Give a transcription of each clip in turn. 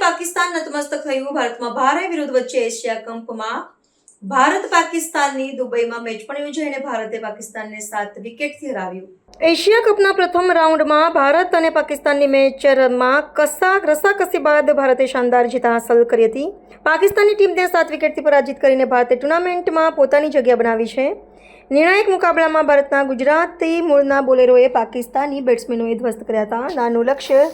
પાકિસ્તાન નતમસ્તક થયું। ભારતમાં ભારે વિરોધ વચ્ચે એશિયા કપમાં ભારત પાકિસ્તાનની દુબઈમાં મેચ પણ યોજાઈ અને ભારતે પાકિસ્તાનને 7 વિકેટથી હરાવ્યું। એશિયા કપના પ્રથમ રાઉન્ડમાં ભારત અને પાકિસ્તાનની મેચમાં રસાકસી બાદ ભારતે શાનદાર જીત હાંસલ કરી હતી। પાકિસ્તાનની ટીમને 7 વિકેટથી પરાજિત કરીને ભારતે ટુર્નામેન્ટમાં પોતાની જગ્યા બનાવી છે। નિર્ણાયક મુકાબલામાં ભારતના ગુજરાતી મૂળના બોલરોએ પાકિસ્તાની બેટ્સમેનોએ ધ્વસ્ત કર્યા હતા। નાનું લક્ષ્ય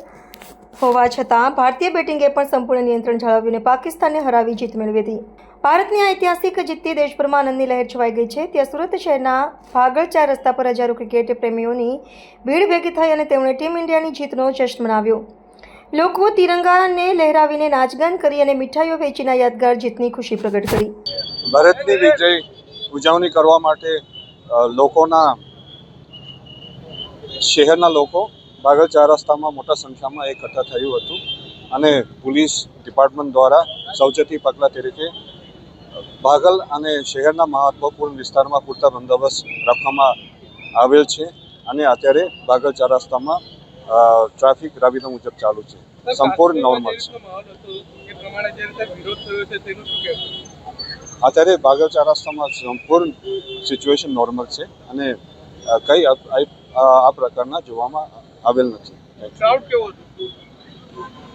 હોવા છતાં ભારતીય બેટિંગે પણ સંપૂર્ણ નિયંત્રણ જાળવ્યું અને પાકિસ્તાનને હરાવી જીત મેળવી હતી। ભારતની આ ઐતિહાસિક જીતથી દેશભરમાં આનંદની લહેર છવાઈ ગઈ છે। ત્યાં સુરત શહેરના ભાગળ 4 રસ્તા પર હજારો ક્રિકેટ પ્રેમીઓની ભીડ ભેગી થઈ અને તેમણે ટીમ ઇન્ડિયાની જીતનો જશ્ન મનાવ્યો। લોકો તિરંગાને લહેરાવીને નાચગાન કરી અને મીઠાઈઓ વેચીને યાદગાર જીતની ખુશી પ્રગટ કરી। ભારતની વિજય ઉજવણી કરવા માટે શહેરના લોકો ભાગળ 4 રસ્તામાં મોટા સંખ્યામાં એકઠા થયું હતું અને પોલીસ ડિપાર્ટમેન્ટ દ્વારા સાવચેતી પગલાં તરીકે ભાગલ અને શહેરના મહત્વપૂર્ણ વિસ્તારમાં પૂરતા બંદોબસ્ત રાખવામાં આવેલ છે અને અત્યારે ભાગળ 4 રસ્તામાં ટ્રાફિક રાબેતા મુજબ ચાલુ છે, સંપૂર્ણ નોર્મલ છે। અત્યારે ભાગળ 4 રસ્તામાં સંપૂર્ણ સિચ્યુએશન નોર્મલ છે અને કંઈ આ પ્રકારના જોવામાં આવેલ નથી।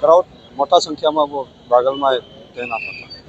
ક્રાઉડ મોટા સંખ્યામાં ભાગલમાં તૈનાત હતા।